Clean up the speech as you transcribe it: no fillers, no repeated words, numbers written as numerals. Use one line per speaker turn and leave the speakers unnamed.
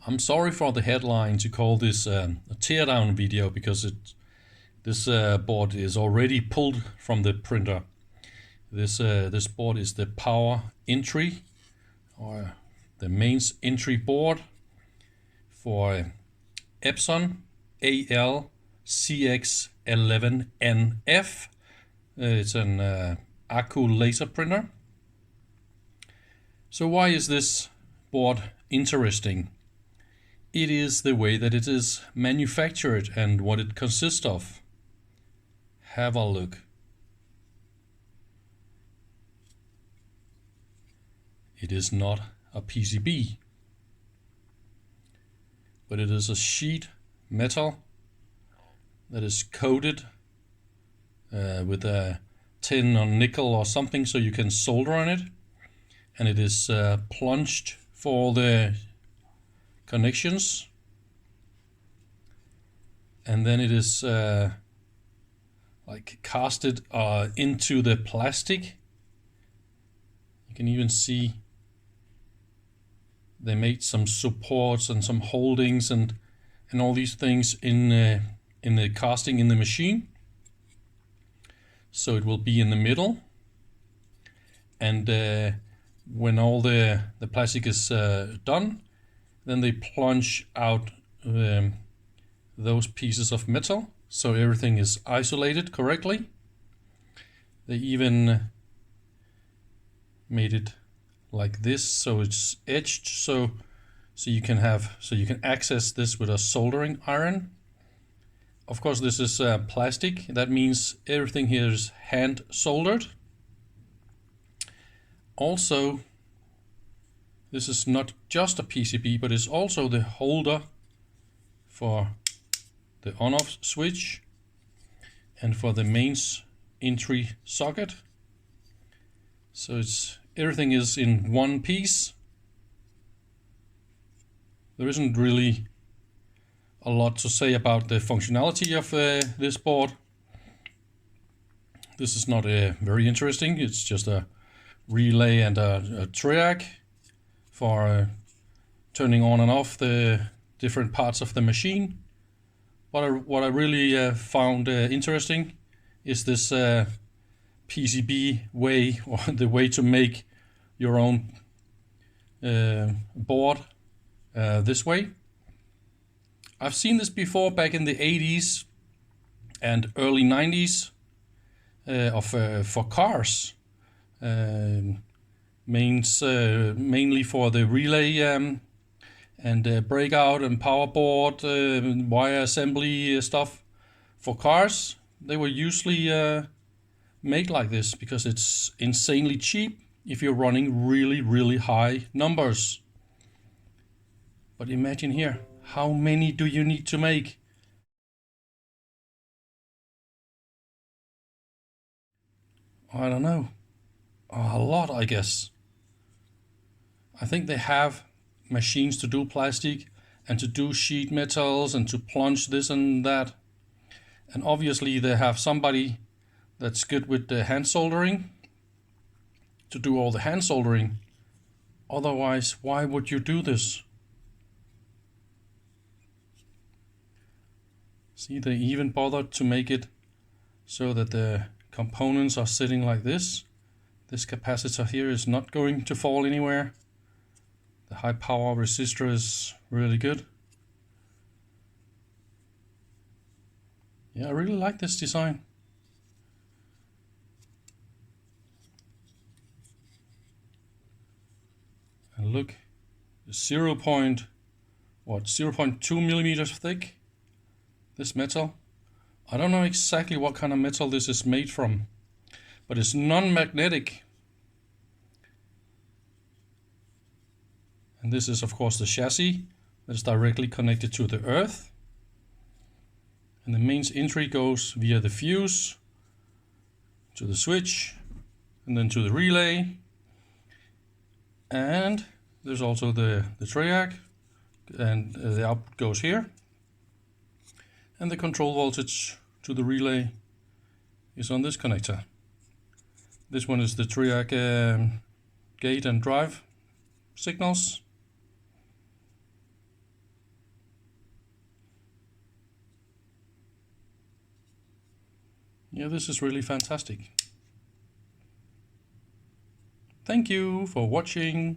I'm sorry for the headline to call this a teardown video because this board is already pulled from the printer. This board is the power entry or the mains entry board for Epson AL-CX11NF. It's an Accu laser printer. So why is this board interesting? It is the way that it is manufactured and what it consists of. Have a look. It is not a PCB, but it is a sheet metal that is coated with a tin or nickel or something so you can solder on it, and it is plunged for the connections, and then it is like casted into the plastic. You can even see they made some supports and some holdings and all these things in the casting in the machine, so it will be in the middle, and when all the plastic is done, then they plunge out those pieces of metal so everything is isolated correctly. They even made it like this so it's edged so you can access this with a soldering iron. Of course, this is plastic. That means everything here is hand soldered. Also, this is not just a PCB, but it's also the holder for the on-off switch and for the mains entry socket. So everything is in one piece. There isn't really a lot to say about the functionality of this board. This is not very interesting. It's just a relay and a triac for turning on and off the different parts of the machine. What I really found interesting is this PCB way, or the way to make your own board this way. I've seen this before back in the 80s and early 90s for cars. Mainly for the relay and breakout and power board, wire assembly stuff for cars. They were usually made like this because it's insanely cheap if you're running really high numbers. But imagine here, how many do you need to make? I don't know. A lot, I guess. I think they have machines to do plastic and to do sheet metals and to plunge this and that. And obviously they have somebody that's good with the hand soldering to do all the hand soldering. Otherwise, why would you do this? See, they even bothered to make it so that the components are sitting like this. This capacitor here is not going to fall anywhere. The high power resistor is really good. Yeah, I really like this design. And look, 0.2 millimeters thick, this metal. I don't know exactly what kind of metal this is made from, but it's non-magnetic. And this is of course the chassis that is directly connected to the earth. And the mains entry goes via the fuse to the switch and then to the relay. And there's also the triac, and the output goes here. And the control voltage to the relay is on this connector. This one is the triac gate and drive signals. Yeah, this is really fantastic. Thank you for watching.